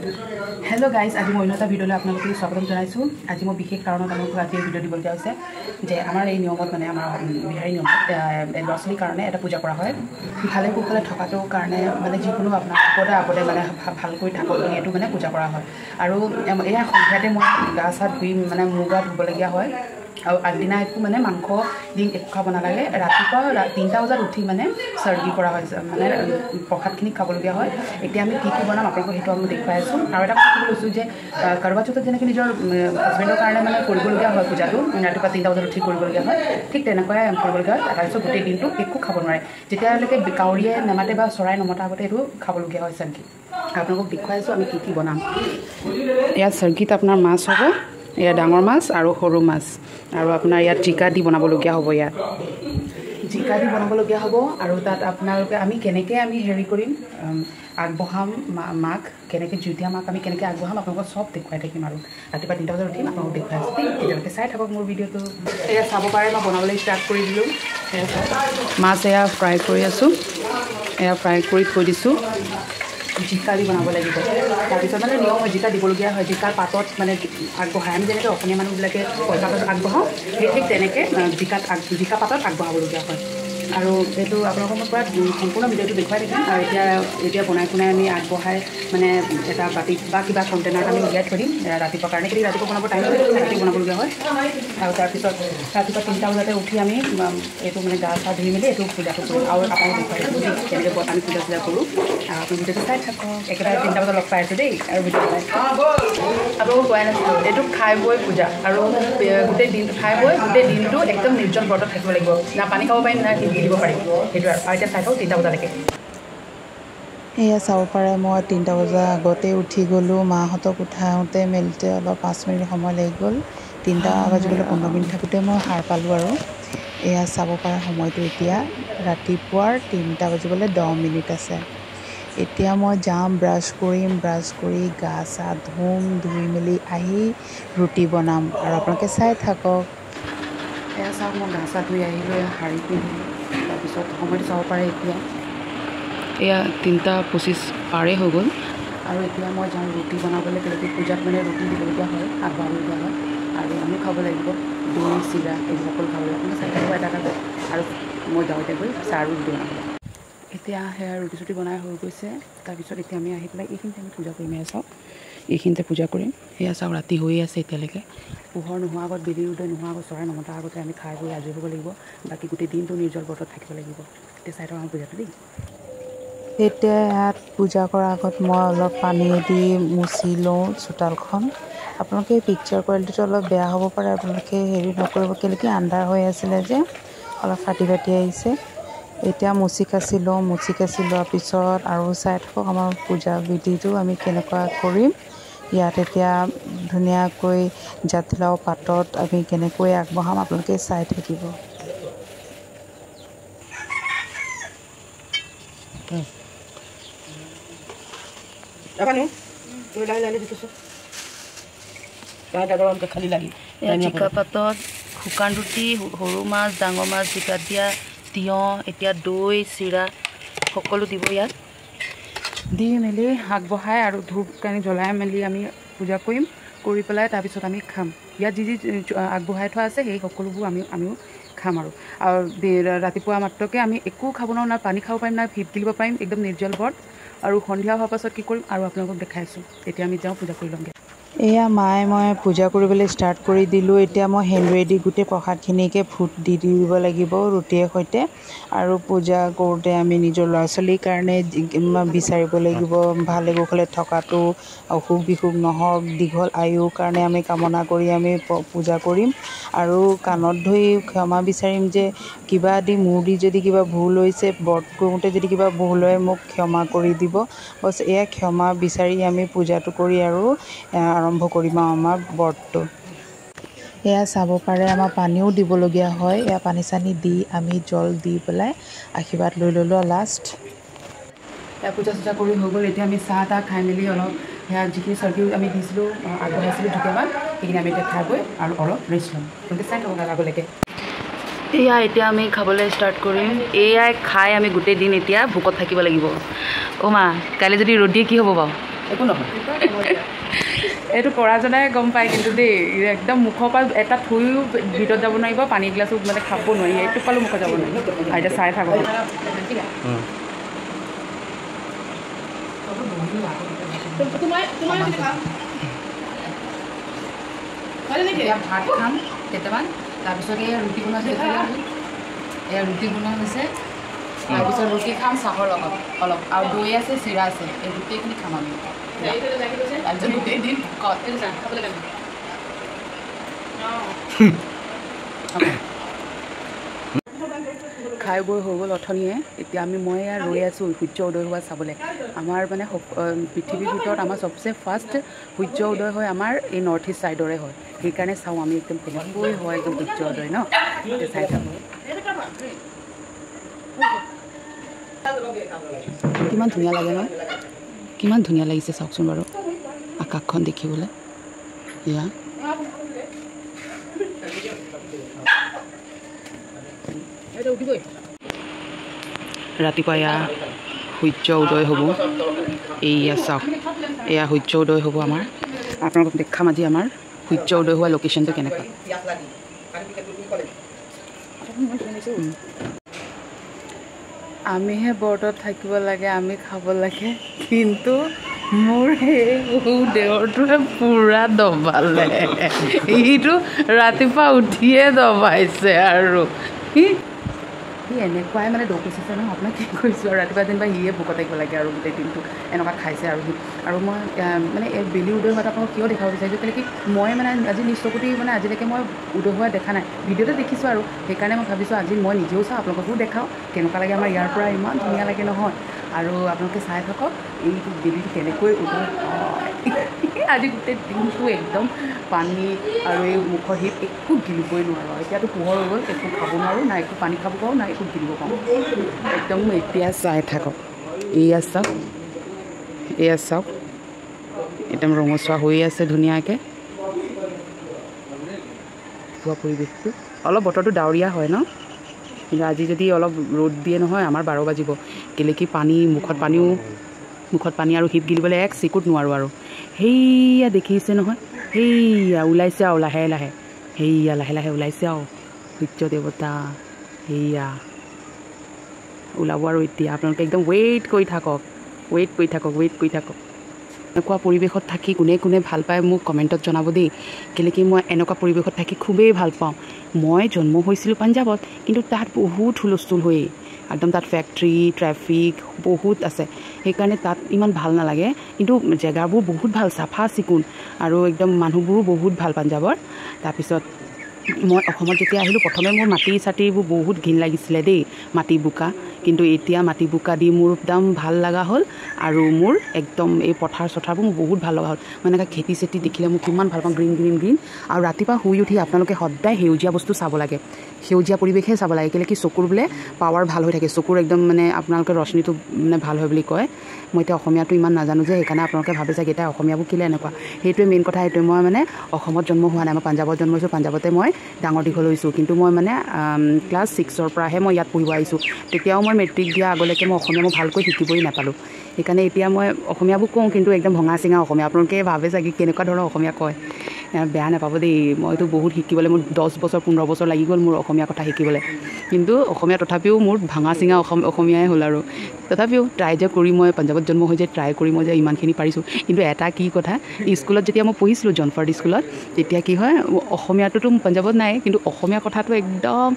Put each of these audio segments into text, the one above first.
hello guys आज मैं अन्य भिडियो आपलोक स्वागतम जानाइছো आज मैं विशेष कारण आपलोक आज भिडियो दिबलगिया होइसे जे आमार এই নিয়মত মানে आमार बिहारी नियमत लछलिर कारणे এটা पूजा करा হয় ভালে কুশলে থকাটো কাৰণে মানে যিকোনো আপোনাৰ আপদে আপদে মানে ভালকৈ থাকক এটো মানে पूजा करा হয় আৰু এয়া সংখ্যাতে মই গা সা ধুই মানে মুগা ধুবলগিয়া হয় और আগদিনা একো মানে মাংস দিন একো খাব নালাগে ৰাতিপুৱা 3টা বজাত উঠি মানে সৰ্গী কৰা হয় মানে প্ৰসাদখিনি খাবলগিয়া হয় এতিয়া আমি কি কি বনাম আপোনাক হেতু আমি দেখাই আছো আৰু এটা কথা কৈছো যে কৰবা চৌথত যেনেকৈ নিজৰ হাজবেণ্ডৰ কাৰণে মানে কৰিবলগিয়া হয় পূজাটো ৰাতিপুৱা 3টা বজাত উঠি কৰিবলগিয়া হয় ঠিক তেনেকৈ কৰিবলগিয়া হয় তাৰপিছত গোটেই দিনটো একো খাব নোৱাৰে যেতিয়ালৈকে কাউৰীয়ে নামাতে বা চৰাই নমতা আগতে এইটো খাবলগিয়া হয় সৰ্গী আপোনাক দেখাই আছো আমি কি কি বনাম এয়া সৰ্গীত আপোনাৰ মাছ হ'ব या डाঙৰ মাছ আৰু সৰু মাছ আৰু আপোনাৰ ইয়াত জিকা দি বনাবলগিয়া হ'ব ইয়াত জিকা দি বনাবলগিয়া হ'ব আৰু তাত আপোনালোকে আমি কেনেকৈ আমি হেৰি কৰিম আগবঢ়াম মাক কেনেকৈ জুইতিয়া মাক আমি কেনেকৈ আগবঢ়াম আপোনালোকক সব দেখুৱাই থাকিম আৰু ৰাতিপুৱা 3টা বজাত উঠিম আপোনালোকক দেখুৱাই আছোঁ তেতিয়ালৈকে চাই থাকক মোৰ ভিডিঅ'টো এয়া চাব পাৰে মই বনাবলৈ ষ্টাৰ্ট কৰি দিলোঁ মাছ এয়া ফ্ৰাই কৰি আছোঁ এয়া ফ্ৰাই কৰি থৈ দিছোঁ জিকা দি বনাব লাগিব তাৰপিছত মানে নিয়ম হয় জিকা দিবলগীয়া হয় জিকাৰ পাতত মানে আগবঢ়াই আমি যেনেকৈ অসমীয়া মানুহবিলাকে পইচা পাতত আগবঢ়াওঁ সেই ঠিক তেনেকৈ জিকা পাতত আগবঢ়াবলগীয়া হয় আৰু এইটো আপোনালোকৰ মই পৰা সম্পূৰ্ণ ভিডিঅ'টো দেখুৱাই থাকিম আৰু এতিয়া বনাই খুনাই আমি আগবঢ়াই মানে এটা বাতিত বা কিবা কণ্টেইনাৰত আমি উলিয়াই থৈ দিম ৰাতিপুৱাৰ কাৰণে কিন্তু ৰাতিপুৱা বনাব টাইম ৰাতি বনাবলগীয়া হয় আৰু তাৰপিছত ৰাতিপুৱা 3টা বজাতে উঠি আমি এইটো মানে গা চা ধুই মেলি এইটো পূজাটো কৰোঁ আৰু আপোনালোক দেখুৱাই দিম কেনেকৈ আমি পূজা কৰোঁ আৰু আপুনি ভিডিঅ'টো চাই থাকক একেবাৰে 3টা বজাত লগ পাই আছোঁ দেই আৰু ভিডিঅ' চাই আপোনালোকক কোৱাই নাছিলোঁ এইটো খাই বৈ পূজা আৰু গোটেই দিনটো খাই বৈ গোটেই দিনটো একদম নিৰ্জন ব্ৰতত থাকিব লাগিব না পানী খাব পাৰিম না দিব পাৰিম সেইটো আৰু এতিয়া চাই থাকক 3টা বজালৈকে এয়া চাব পাৰে মই 3টা বজাৰ আগতে উঠি গ'লোঁ মাহঁতক উঠাওঁতে মেলোঁতে অলপ 5 মিনিট সময় লাগি গ'ল 3টা বাজিবলৈ 15 মিনিট থাকোঁতে মই সাৰ পালোঁ আৰু এয়া চাব পাৰে সময়টো এতিয়া ৰাতিপুৱাৰ 3টা বাজিবলৈ 10 মিনিট আছে এতিয়া মই যাম ব্ৰাছ কৰিম ব্ৰাছ কৰি গা চা ধুই মেলি আহি ৰুটি বনাম আৰু আপোনালোকে চাই থাকক এয়া চাওক মই গা চা ধুই আহিলোঁ শাৰী পিন্ধিলোঁ তাৰপিছত সময়টো চাব পাৰে এতিয়া এয়া 3:25 পাৰেই হৈ গ'ল আৰু এতিয়া মই যাওঁ ৰুটি বনাবলৈ কেনেকৈ পূজাত মানে ৰুটি দিবলগীয়া হয় আগবঢ়াবলগীয়া হয় আৰু আমি খাব লাগিব দৈ চিৰা এইবোৰ সকলো খাব লাগিব চাই থাকিব এটা আৰু মই যাওঁতে গৈ চাহ আৰু ৰুটি বনাব এতিয়া সেয়া ৰুটি চুটি বনাই হৈ গৈছে তাৰপিছত এতিয়া আমি আহি পেলাই এইখিনিতে আমি পূজা কৰিম এয়া চাওক এইখিনিতে পূজা কৰিম সেয়া চাওক ৰাতি হৈয়ে আছে এতিয়ালৈকে পোহৰ নোহোৱা আগত বেলি উদয় নোহোৱা আগত চৰাই নমতা আগতে আমি খাই বৈ আজৰি হ'ব লাগিব বাকী গোটেই দিনটো নিৰ্জল ব্ৰতত থাকিব লাগিব এতিয়া চাই থাকক আমাৰ পূজাটো দেই এতিয়া ইয়াত পূজা কৰাৰ আগত মই অলপ পানীয়েদি মুচি লওঁ চোতালখন আপোনালোকে পিকচাৰ কোৱালিটিটো অলপ বেয়া হ'ব পাৰে আপোনালোকে হেৰি নকৰিব কেলেকি আন্ধাৰ হৈ আছিলে যে অলপ ফাটি আহিছে এতিয়া মুচি কাচি লোৱাৰ পিছত আৰু চাই থাকক আমাৰ পূজা বিধিটো আমি কেনেকুৱা কৰিম ইয়াত এতিয়া ধুনীয়াকৈ জাতিলাও পাতত আমি কেনেকৈ আগবঢ়াম আপোনালোকে চাই থাকিব জিকা পাতত শুকান ৰুটি সৰু মাছ ডাঙৰ মাছ জিকাত দিয়া তিয়ঁহ এতিয়া দৈ চিৰা সকলো দিব ইয়াত দি মেলি আগবঢ়াই আৰু ধূপ কানি জ্বলাই মেলি আমি পূজা কৰিম কৰি পেলাই তাৰপিছত আমি খাম ইয়াত যি আগবঢ়াই থোৱা আছে সেই সকলোবোৰ আমিও খাম আৰু ৰাতিপুৱা মাত্ৰকে আমি একো খাব নোৱাৰোঁ না পানী খাব পাৰিম না ভিপ গিলিব পাৰিম একদম নিৰ্জল ব্ৰত আৰু সন্ধিয়া হোৱাৰ পাছত কি কৰিম আৰু আপোনালোকক দেখাইছোঁ এতিয়া আমি যাওঁ পূজা কৰি ল'মগৈ এয়া মায়ে মই পূজা কৰিবলৈ ষ্টাৰ্ট কৰি দিলোঁ এতিয়া মই হেণ্ডেদি গোটেই প্ৰসাদখিনিকে ফুট দি দিব লাগিব ৰুটিৰ সৈতে আৰু পূজা কৰোঁতে আমি নিজৰ ল'ৰা ছোৱালীৰ কাৰণে বিচাৰিব লাগিব ভালে কুশলে থকাটো অসুখ বিসুখ নহওক দীঘল আয়ুৰ কাৰণে আমি কামনা কৰি আমি পূজা কৰিম আৰু কাণত ধৰি ক্ষমা বিচাৰিম যে কিবা দি মোৰ দি যদি কিবা ভুল হৈছে ব্ৰত কৰোঁতে যদি কিবা ভুল হয় মোক ক্ষমা কৰি দিব বছ এয়া ক্ষমা বিচাৰি আমি পূজাটো কৰি আৰু আৰম্ভ কৰিম আমাৰ ব্ৰতটো এয়া চাব পাৰে আমাৰ পানীও দিবলগীয়া হয় এয়া পানী চানী দি আমি জল দি পেলাই আশীৰ্বাদ লৈ ল'লোঁ লাষ্ট এয়া পূজা চূজা কৰি হৈ গ'ল এতিয়া আমি চাহ তাহ খাই মেলি অলপ সেয়া যিখিনি চৰ্গী আমি দিছিলোঁ আগবঢ়াইছিলোঁ দুটামান সেইখিনি আমি এতিয়া খাই বৈ আৰু অলপ ৰেষ্ট ল'ম গতিকে চাই থাকক আগলৈকে এয়া এতিয়া আমি খাবলৈ ষ্টাৰ্ট কৰিম এয়াই খাই আমি গোটেই দিন এতিয়া ভোকত থাকিব লাগিব অ' মা কাইলৈ যদি ৰ'দ দিয়ে কি হ'ব বাৰু একো নহয় এইটো কৰাজনাই গম পায় কিন্তু দেই একদম মুখৰ পৰা এটা থুইও ভিতৰত যাব নোৱাৰিব পানী গিলাচো মানে খাব নোৱাৰি এইটো পালো মুখত যাব নোৱাৰি আৰু এতিয়া চাই থাকক ভাত খাম কেইটামান তাৰপিছত এই ৰুটি বনাইছে এয়া ৰুটি বনোৱা হৈছে তাৰপিছত ৰুটি খাম চাহৰ লগত অলপ আৰু দৈ আছে চিৰা আছে এই গোটেইখিনি খাম আমি তাৰপিছত গোটেইদিন খাই বৈ হৈ গ'ল অথনিয়ে এতিয়া মই ৰৈ আছোঁ সূৰ্য উদয় হোৱা চাবলৈ আমাৰ মানে পৃথিৱীৰ ভিতৰত আমাৰ চবচে ফাৰ্ষ্ট সূৰ্য উদয় হয় আমাৰ এই নৰ্থ ইষ্ট ছাইডৰে হয় সেইকাৰণে চাওঁ আমি একদম কেনেকৈ হয় একদম সূৰ্য উদয় ন চাই থাকোঁ কিমান ধুনীয়া লাগে ন কিমান ধুনীয়া লাগিছে চাওকচোন বাৰু আকাশখন দেখিবলৈ এয়া ৰাতিপুৱা এয়া সূৰ্য উদয় হ'ব এইয়া চাওক এয়া সূৰ্য উদয় হ'ব আমাৰ আপোনালোকক দেখাম আজি আমাৰ সূৰ্য উদয় হোৱা লোকেশ্যনটো কেনেকুৱা আমিহে বৰ্ডত থাকিব লাগে আমি খাব লাগে কিন্তু মোৰ সেই দেহৰটোৱে পূৰা দবালে এইটো ৰাতিপুৱা উঠিয়ে দবাইছে আৰু সি এনেকুৱাই মানে দৌকিছে নহয় আপোনাক কি কৰিছোঁ আৰু ৰাতিপুৱা যেনিবা সিয়ে ভোকত থাকিব লাগে আৰু গোটেই দিনটো এনেকুৱা খাইছে আৰু সি আৰু মই মানে এই বেলি উদয় হোৱাত আপোনাক কিয় দেখাব বিচাৰিছোঁ কেলৈ কি মই মানে আজি নিজ চকুটি মানে আজিলৈকে মই উদয় হোৱা দেখা নাই ভিডিঅ'তে দেখিছোঁ আৰু সেইকাৰণে মই ভাবিছোঁ আজি মই নিজেও চাওঁ আপোনালোককো দেখাওঁ কেনেকুৱা লাগে আমাৰ ইয়াৰ পৰা ইমান ধুনীয়া লাগে নহয় আৰু আপোনালোকে চাই থাকক এইটো বেলিটো কেনেকৈ উদয় হয় আজি গোটেই দিনটো একদম পানী আৰু এই মুখৰ হিপ একো গিলিবই নোৱাৰোঁ এতিয়াতো পোহৰ হৈ গ'ল একো খাব নোৱাৰোঁ না একো পানী খাব পাৰোঁ না একো গিলিব পাৰোঁ একদম এতিয়া চাই থাকক এয়া চাওক একদম ৰঙচুৱা হৈ আছে ধুনীয়াকৈ পোৱা পৰিৱেশটো অলপ বতৰটো ডাৱৰীয়া হয় ন কিন্তু আজি যদি অলপ ৰ'দ দিয়ে নহয় আমাৰ 12 বাজিব কেলৈ কি পানী মুখত পানী আৰু হিপ গিলিবলৈ এক চিকুট নোৱাৰোঁ আৰু সেইয়া দেখিছে নহয় সেইয়া ওলাইছে আৰু লাহে লাহে সেইয়া লাহে লাহে ওলাইছে আৰু সূৰ্য দেৱতা সেইয়া ওলাব আৰু এতিয়া আপোনালোকে একদম ৱেইট কৰি থাকক এনেকুৱা পৰিৱেশত থাকি কোনে কোনে ভাল পায় মোক কমেণ্টত জনাব দেই কেলৈ কি মই এনেকুৱা পৰিৱেশত থাকি খুবেই ভাল পাওঁ মই জন্ম হৈছিলোঁ পাঞ্জাৱত কিন্তু তাত বহুত হুলস্থুল হৈয়ে একদম তাত ফেক্টৰী ট্ৰেফিক বহুত আছে সেইকাৰণে তাত ইমান ভাল নালাগে কিন্তু জেগাবোৰ বহুত ভাল চাফা চিকুণ আৰু একদম মানুহবোৰো বহুত ভাল পাঞ্জাৱৰ তাৰপিছত মই অসমত যেতিয়া আহিলোঁ প্ৰথমে মোৰ মাটি চাটিবোৰ বহুত ঘিণ লাগিছিলে দেই মাটি বোকা কিন্তু এতিয়া মাটি বোকা দি মোৰ একদম ভাল লগা হ'ল আৰু মোৰ একদম এই পথাৰ চথাৰবোৰ মোৰ বহুত ভাল লগা হ'ল মানে এনেকৈ খেতি চেতি দেখিলে মোক কিমান ভাল পাওঁ গ্ৰীণ আৰু ৰাতিপুৱা শুই উঠি আপোনালোকে সদায় সেউজীয়া বস্তু চাব লাগে সেউজীয়া পৰিৱেশহে চাব লাগে কেলৈ কি চকুৰ বোলে পাৱাৰ ভাল হৈ থাকে চকুৰ একদম মানে আপোনালোকে ৰশ্মিটো মানে ভাল হয় বুলি কয় মই এতিয়া অসমীয়াটো ইমান নাজানো যে সেইকাৰণে আপোনালোকে ভাবে চাগে এতিয়া অসমীয়াবোৰ কেলৈ এনেকুৱা সেইটোৱে মেইন কথা সেইটোৱে মই মানে অসমত জন্ম হোৱা নাই মই পাঞ্জাৱত জন্ম হৈছোঁ পাঞ্জাৱতে মই ডাঙৰ দীঘল হৈছোঁ কিন্তু মই মানে ক্লাছ 6ৰ পৰাহে মই ইয়াত পঢ়িব আহিছোঁ তেতিয়াও মই মেট্ৰিক দিয়া আগলৈকে মই অসমীয়া মই ভালকৈ শিকিবই নাপালোঁ সেইকাৰণে এতিয়া মই অসমীয়াবোৰ কওঁ কিন্তু একদম ভঙা চিঙা অসমীয়া আপোনালোকে ভাবে চাগে কেনেকুৱা ধৰণৰ অসমীয়া কয় বেয়া নাপাব দেই মইতো বহুত শিকিবলৈ মোৰ 10 বছৰ 15 বছৰ লাগি গ'ল মোৰ অসমীয়া কথা শিকিবলৈ কিন্তু অসমীয়া তথাপিও মোৰ ভাঙা চিঙা অসমীয়াই হ'ল আৰু তথাপিও ট্ৰাই যে কৰি মই পাঞ্জাৱত জন্ম হৈ যে ট্ৰাই কৰি মই যে ইমানখিনি পাৰিছোঁ কিন্তু এটা কি কথা স্কুলত যেতিয়া মই পঢ়িছিলোঁ জনফাৰ্ড স্কুলত তেতিয়া কি হয় অসমীয়াটোতো পাঞ্জাৱত নাই কিন্তু অসমীয়া কথাটো একদম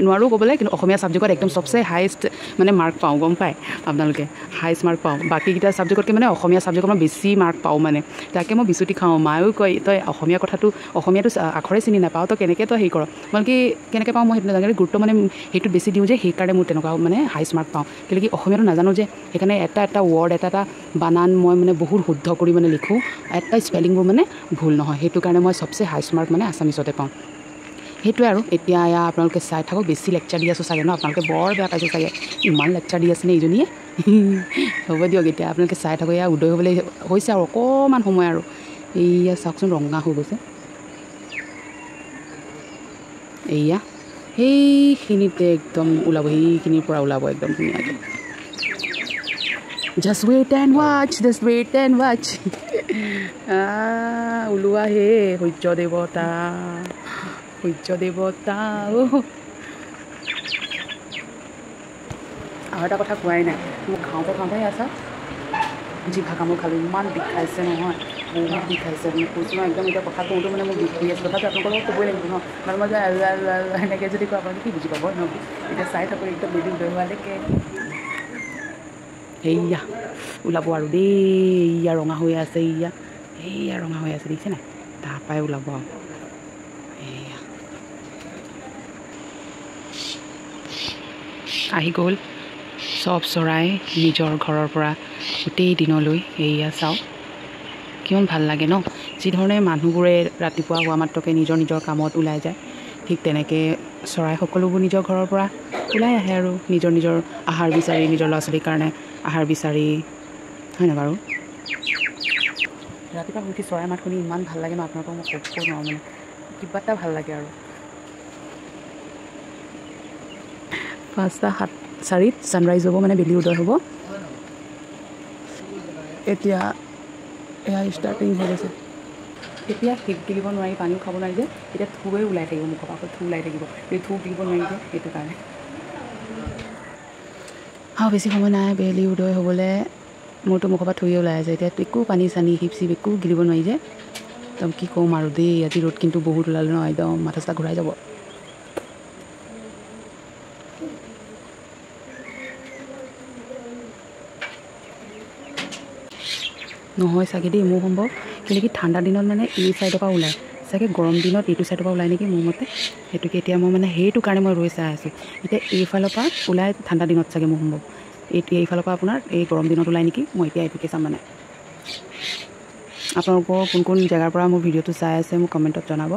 নোৱাৰোঁ ক'বলৈ কিন্তু অসমীয়া ছাবজেক্টত একদম চবচে হায়েষ্ট মানে মাৰ্ক পাওঁ গম পায় আপোনালোকে হায়েষ্ট মাৰ্ক পাওঁ বাকীকেইটা ছাবজেক্টতকৈ মানে অসমীয়া ছাবজেক্টত মই বেছি মাৰ্ক পাওঁ মানে তাকে মই বিচুতি খাওঁ মায়েও কয় তই অসমীয়া কথাটো অসমীয়াটো আখৰে চিনি নাপাওঁ তই কেনেকৈ তই হেৰি কৰ মানে কি কেনেকৈ পাওঁ মই সেইটো নাজানো গুৰুত্ব মানে সেইটোত বেছি দিওঁ যে সেইকাৰণে মোৰ তেনেকুৱা মানে হায়েষ্ট মাৰ্ক পাওঁ কেলৈ কি অসমীয়াটো নাজানো যে সেইকাৰণে এটা ৱৰ্ড এটা বানান মই মানে বহুত শুদ্ধ কৰি মানে লিখোঁ এটা স্পেলিংবোৰ মানে ভুল নহয় সেইটো কাৰণে মই চবচে হায়েষ্ট মাৰ্ক মানে আছামিছতে পাওঁ সেইটোৱে আৰু এতিয়া আপোনালোকে চাই থাকক বেছি লেকচাৰ দি আছোঁ চাগে ন আপোনালোকে বৰ বেয়া পাইছে চাগে ইমান লেকচাৰ দি আছেনে এইজনীয়ে হ'ব দিয়ক এতিয়া আপোনালোকে চাই থাকক এয়া উদয় হ'বলৈ হৈছে আৰু অকণমান সময় আৰু এইয়া চাওকচোন ৰঙা হৈ গৈছে এইয়া সেইখিনিতে একদম ওলাব সেইখিনিৰ পৰা ওলাব একদম ধুনীয়াকৈ জাষ্ট ৱেইট এণ্ড ৱাচ ওলোৱা হে সূৰ্য দেৱতা আৰু এটা কথা কোৱাই নাই মোক খাওঁতে আছা জিভা কামোৰ খালোঁ ইমান বিষাইছে নহয় বহুত বিষাইছে মোক কৈছোঁ ন একদম এতিয়া কথা কওঁতো মানে মোক বিষ কৰি আছে তথাপি আপোনালোকৰ লগত ক'বই লাগিব ন কাৰণ মই যে এনেকৈ যদি কওঁ আপোনালোকে কি বুজি পাব ন এতিয়া চাই থাকোঁ একদম বেলি উদয় হোৱালৈকে এইয়া ওলাব আৰু দেই এয়া ৰঙা হৈ আছে এয়া ৰঙা হৈ আছে দেখিছে নাই তাৰপৰাই ওলাব আৰু এয়া আহি গ'ল চব চৰাই নিজৰ ঘৰৰ পৰা গোটেই দিনলৈ এয়া চাওক কিমান ভাল লাগে ন যিধৰণে মানুহবোৰে ৰাতিপুৱা হোৱা মাত্ৰকে নিজৰ কামত ওলাই যায় ঠিক তেনেকৈ চৰাই সকলোবোৰ নিজৰ ঘৰৰ পৰা ওলাই আহে আৰু নিজৰ আহাৰ বিচাৰি নিজৰ ল'ৰা ছোৱালীৰ কাৰণে আহাৰ বিচাৰি হয়নে বাৰু ৰাতিপুৱা উঠি চৰাই মাত শুনি ইমান ভাল লাগে ন আপোনালোকক মই ক'ব নোৱাৰোঁ মানে কিবা এটা ভাল লাগে আৰু 5:04 ছানৰাইজ হ'ব মানে বেলি উদয় হ'ব এতিয়া এয়া ষ্টাৰ্টিং হৈ গৈছে এতিয়া শীত গিলিব নোৱাৰি পানীও খাব নোৱাৰি যে এতিয়া থুৱে ওলাই থাকিব মুখৰ পৰা থু ওলাই থাকিব এই থু গিলিব নোৱাৰি যে সেইটো কাৰণে আৰু বেছি সময় নাই বেলি উদয় হ'বলৈ মোৰতো মুখৰ পৰা থুৱে ওলাই আছে এতিয়া একো পানী চানী হিপ একো গিলিব নোৱাৰি যে একদম কি ক'ম আৰু দেই আজি ৰ'দ কিন্তু বহুত ওলালে ন একদম মাথা চাথা ঘূৰাই যাব নহয় চাগে দেই মোৰ সম্ভৱ কিন্তু কি ঠাণ্ডা দিনত মানে এই ছাইডৰ পৰা ওলায় চাগে গৰম দিনত এইটো ছাইডৰ পৰা ওলায় নেকি মোৰ মতে সেইটোকে এতিয়া মই মানে সেইটো কাৰণে মই ৰৈ চাই আছোঁ এতিয়া এইফালৰ পৰা ওলাই ঠাণ্ডা দিনত চাগে মোৰ সম্ভৱ এইফালৰ পৰা আপোনাৰ এই গৰম দিনত ওলায় নেকি মই এতিয়া এইটোকে চাম মানে আপোনালোকৰ কোন জেগাৰ পৰা মোৰ ভিডিঅ'টো চাই আছে মোক কমেণ্টত জনাব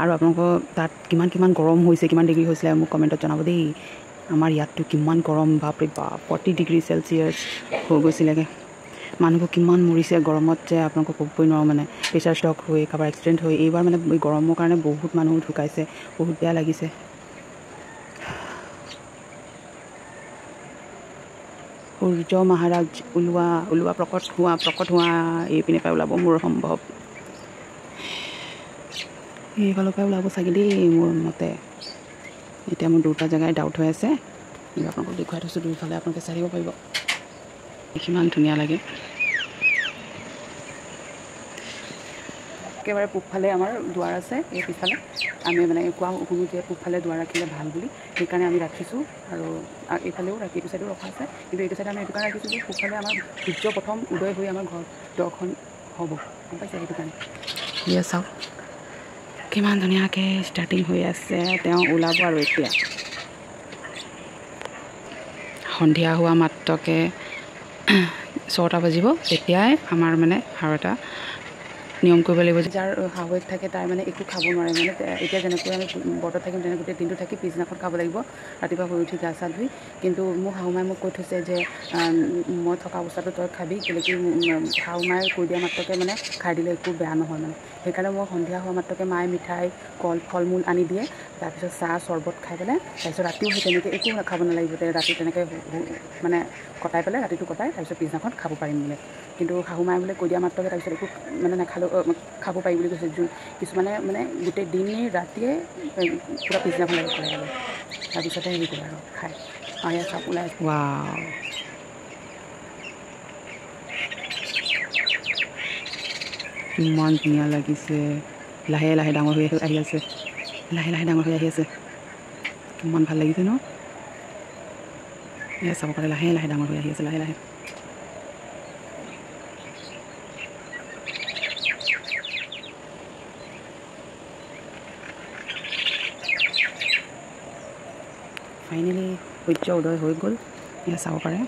আৰু আপোনালোকৰ তাত কিমান গৰম হৈছে কিমান ডিগ্ৰী হৈছিলে মোক কমেণ্টত জনাব দেই আমাৰ ইয়াততো কিমান গৰম বাপৰে বাপ 40 ডিগ্ৰী চেলচিয়াছ হৈ গৈছিলেগৈ মানুহবোৰ কিমান মৰিছে গৰমত যে আপোনালোকক ক'বই নোৱাৰোঁ মানে প্ৰেছাৰ ষ্ট্ৰক হৈ কাৰোবাৰ এক্সিডেণ্ট হৈ এইবাৰ মানে এই গৰমৰ কাৰণে বহুত মানুহ ঢুকাইছে বহুত বেয়া লাগিছে সূৰ্য মহাৰাজ ওলোৱা প্ৰকট হোৱা এইপিনে পৰাই ওলাব মোৰ সম্ভৱ এইফালৰ পৰাই ওলাব চাগে দেই মোৰ মতে এতিয়া মোৰ দুটা জেগাই ডাউট হৈ আছে আপোনালোকক দেখুৱাই থৈছোঁ দুইফালে আপোনালোকে চাই দিব পাৰিব কিমান ধুনীয়া লাগে একেবাৰে পূবফালে আমাৰ দুৱাৰ আছে এই পিছফালে আমি মানে কোৱা শুনো যে পূবফালে দুৱাৰ ৰাখিলে ভাল বুলি সেইকাৰণে আমি ৰাখিছোঁ আৰু এইফালেও এইটো ছাইডেও ৰখা আছে কিন্তু এইটো ছাইডে আমি এইটো কাৰণে ৰাখিছোঁ যে পূবফালে আমাৰ সূৰ্য প্ৰথম উদয় হৈ আমাৰ ঘৰ দৰ্শন হ'ব গম পাইছে সেইটো কাৰণে এয়া চাওক কিমান ধুনীয়াকৈ ষ্টাৰ্টিং হৈ আছে তেওঁ ওলাব আৰু এতিয়া সন্ধিয়া হোৱা মাত্ৰকে 6টা বাজিব তেতিয়াই আমাৰ মানে আৰু এটা নিয়ম কৰিব লাগিব যাৰ শাহুৱেক থাকে তাৰ মানে একো খাব নোৱাৰে মানে এতিয়া যেনেকৈ আমি বৰ্তত থাকিম তেনেকৈ গোটেই দিনটো থাকি পিছদিনাখন খাব লাগিব ৰাতিপুৱা শুই উঠি গা চা ধুই কিন্তু মোৰ শাহুমাই মোক কৈ থৈছে যে মই থকা অৱস্থাটো তই খাবি কেলৈ কি শাহুমাই কৈ দিয়া মাত্ৰকে মানে খাই দিলে একো বেয়া নহয় মানে সেইকাৰণে মই সন্ধিয়া হোৱা মাত্ৰকে মায়ে মিঠাই ফল মূল আনি দিয়ে তাৰপিছত চাহ চৰ্বত খাই পেলাই তাৰপিছত ৰাতিও সেই তেনেকৈ একো খাব নালাগিব ৰাতি তেনেকৈ মানে কটাই পেলাই ৰাতিটো কটাই তাৰপিছত পিছদিনাখন খাব পাৰিম বোলে কিন্তু শাহুমাই বোলে কৈ দিয়া মাত্ৰকে তাৰপিছত একো মানে নাখালেও খাব পাৰি বুলি কৈছে কিছুমানে মানে গোটেই দিনে ৰাতিয়ে পূৰা পিছদিনাখন লাগি কৰে আৰু তাৰপিছতে হেৰি কৰে আৰু খায় ইয়াত চাপ ওলাই ইমান ধুনীয়া লাগিছে লাহে লাহে ডাঙৰ হৈ আহি আছে কিমান ভাল লাগিছে ন এয়া চাব পাৰে লাহে লাহে ডাঙৰ হৈ আহি আছে লাহে ফাইনেলি সূৰ্য উদয় হৈ গ'ল এয়া চাব পাৰে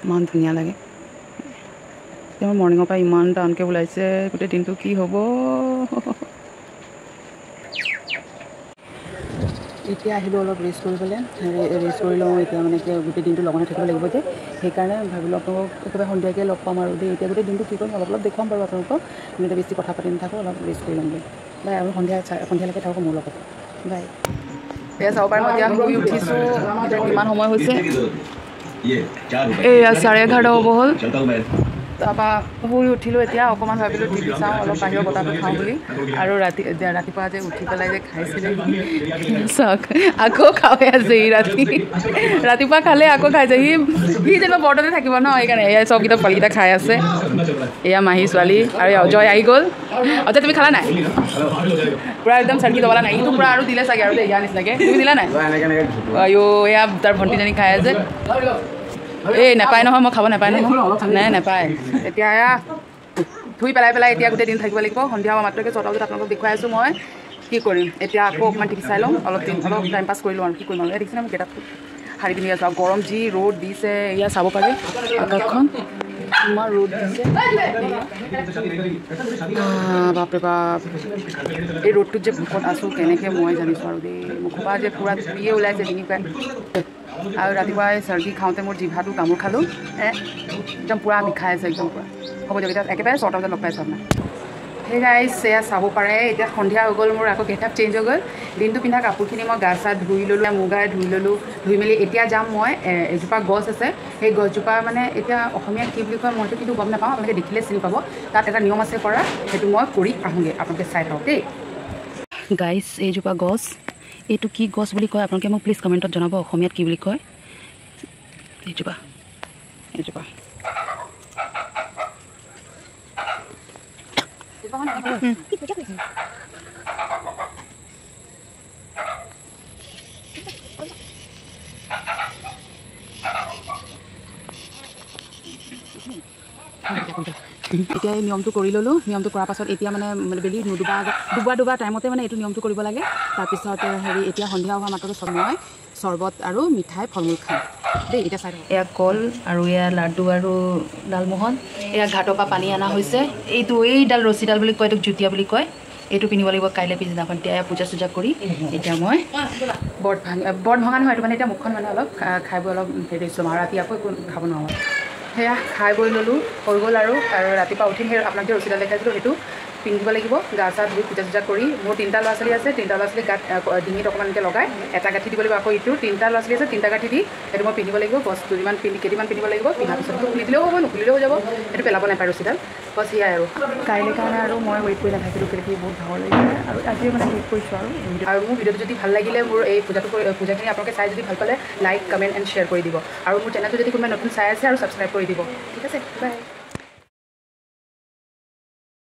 ইমান ধুনীয়া লাগে তেওঁ মৰ্ণিঙৰ পৰা ইমান টাউনকৈ ওলাইছে গোটেই দিনটো কি হ'ব এতিয়া আহিলোঁ অলপ ৰেষ্ট কৰিবলৈ ৰেষ্ট কৰি লওঁ এতিয়া মানে গোটেই দিনটো লগতে থাকিব লাগিব যে সেইকাৰণে ভাবিলোঁ আপোনালোকক একেবাৰে সন্ধিয়াকৈ লগ পাম আৰু দেই এতিয়া গোটেই দিনটো কি কৰিম অলপ দেখুৱাম বাৰু আপোনালোকক আমি এতিয়া বেছি কথা পাতি নাথাকোঁ অলপ ৰেষ্ট কৰি ল'মগৈ বাই আৰু সন্ধিয়ালৈকে থাকক মোৰ লগত বাই এয়া চাব পাৰে মই এতিয়া শুই উঠিছোঁ এতিয়া কিমান সময় হৈছে এয়া 11:30 হ'ব হ'ল তাৰপৰা শুই উঠিলোঁ এতিয়া অকণমান ভাবিলোঁ টিভি চাওঁ অলপ বাহিৰৰ বতাহটো খাওঁ বুলি আৰু ৰাতিপুৱা যে উঠি পেলাই যে খাইছিলে চাওক আকৌ খাই আছে সি ৰাতিপুৱা খালে আকৌ খাইছে সি যেনিবা বৰ্ততে থাকিব ন সেইকাৰণে এয়া চবকেইটা পোৱালিকেইটা খাই আছে এয়া মাহী ছোৱালী আৰু অজয় আহি গ'ল অজয় তুমি খালা নাই পূৰা একদম চাৰ্কি দবালা নাই ইটো পূৰা আৰু দিলে চাগে আৰু ইয়াৰ নিচিনাকৈ তুমি দিলা নাই আয়ো এয়া তাৰ ভণ্টিজনী খাই আছে এই নাপায় নহয় মই খাব নাপায় নহয় নাই নাপায় এতিয়া ধুই পেলাই এতিয়া গোটেই দিন থাকিব লাগিব সন্ধিয়া মাত্ৰকৈ 6টা বজাত আপোনালোকক দেখুৱাই আছোঁ মই কি কৰিম এতিয়া আকৌ অকণমান টিভি চাই লওঁ অলপ টাইম পাছ কৰি লওঁ আৰু কি কৰিম আৰু দেখিছেনে মই কেইটাত শাৰী পিন্ধি আছোঁ আৰু গৰম যি ৰ'দ দিছে এয়া চাব পাৰে আকাশখন ইমান ৰ'দ দিছে বাপৰে বাপ এই ৰ'দটোত যে ভোকত আছোঁ কেনেকৈ মই জানিছোঁ আৰু দেই মুখৰ পৰা যে পূৰা ধুইয়ে ওলাইছে ডিঙি পাই আৰু ৰাতিপুৱাই চৰ্দি খাওঁতে মোৰ জিভাটো কামোৰ খালোঁ একদম পূৰা বিষাই আছে একদম পূৰা হ'ব দিয়ক এতিয়া একেবাৰে 6টা বজাত লগ পাইছোঁ আপোনাক সেই গাইজ এয়া চাব পাৰে এতিয়া সন্ধিয়া হৈ গ'ল মোৰ আকৌ গেটআপ চেঞ্জ হৈ গ'ল দিনটো পিন্ধা কাপোৰখিনি মই গা চা ধুই ল'লোঁ মোৰ গায়ে ধুই ল'লোঁ ধুই মেলি এতিয়া যাম মই এজোপা গছ আছে সেই গছজোপা মানে এতিয়া অসমীয়াত কি বুলি কয় মইতো কিন্তু গম নাপাওঁ আপোনালোকে দেখিলে চিনি পাব তাত এটা নিয়ম আছে কৰা সেইটো মই কৰি আহোঁগৈ আপোনালোকে চাই থাকক দেই গাইজ এইজোপা গছ এইটো কি গছ বুলি কয় আপোনালোকে মোক প্লিজ কমেণ্টত জনাব অসমীয়াত কি বুলি কয় এইজোপা এতিয়া এই নিয়মটো কৰি ল'লোঁ নিয়মটো কৰাৰ পাছত এতিয়া মানে বেলি দুবাৰ টাইমতে মানে এইটো নিয়মটো কৰিব লাগে তাৰপিছত এতিয়া সন্ধিয়া হোৱা মাত্ৰকে মই চৰ্বত আৰু মিঠাই ফল মূল খাম দেই এতিয়া চাই এয়া কল আৰু এয়া লাডু আৰু লালমোহন এয়া ঘাটৰ পৰা পানী অনা হৈছে এইডাল ৰছীডাল বুলি কয় এইটোক জুতীয়া বুলি কয় এইটো পিন্ধিব লাগিব কাইলৈ পিছদিনাখন এতিয়া পূজা চূজা কৰি এতিয়া মই বট ভঙা নহয় এইটো মানে এতিয়া মুখখন মানে অলপ খাই বৈ অলপ হেৰি দিছোঁ আৰু ৰাতি আকৌ একো খাব নোৱাৰোঁ সেয়া খাই বৈ ল'লোঁ হৈ গ'ল আৰু ৰাতিপুৱা উঠি সেই আপোনাক যে ৰছীডাল দেখাইছিলোঁ সেইটো পিন্ধিব লাগিব গা চা ধুই পূজা চূজা কৰি মোৰ 3টা ল'ৰা ছোৱালী আছে 3টা ল'ৰা ছোৱালী গাত ডিঙিত অকণমানকৈ লগাই এটা গাঁঠি দিব লাগিব আকৌ ইটো 3টা ল'ৰা ছোৱালী আছে 3টা গাঁঠি দি সেইটো মই পিন্ধিব লাগিব গছ কেইটামান পিন্ধিব লাগিব পিন্ধাৰ পিছত খুলি দিলেও হ'ব নুখুলিলেও হৈ যাব সেইটো পেলাব নাপায় ৰছীডাল বছ সেয়াই আৰু কাইলৈ কাৰণে আৰু মই ৱেইট কৰি নাথাকিলোঁ কেনেকৈ বহুত ভাগৰ লাগিলে আৰু আজিও মানে ৱেইট কৰিছোঁ আৰু মোৰ ভিডিঅ'টো যদি ভাল লাগিলে মোৰ এই পূজাখিনি আপোনালোকে চাই যদি ভাল পালে লাইক কমেণ্ট এণ্ড শ্বেয়াৰ কৰি দিব আৰু মোৰ চেনেলটো যদি কোনোবাই নতুন চাই আছে আৰু ছাবস্ক্ৰাইব কৰি দিব ঠিক আছে বাই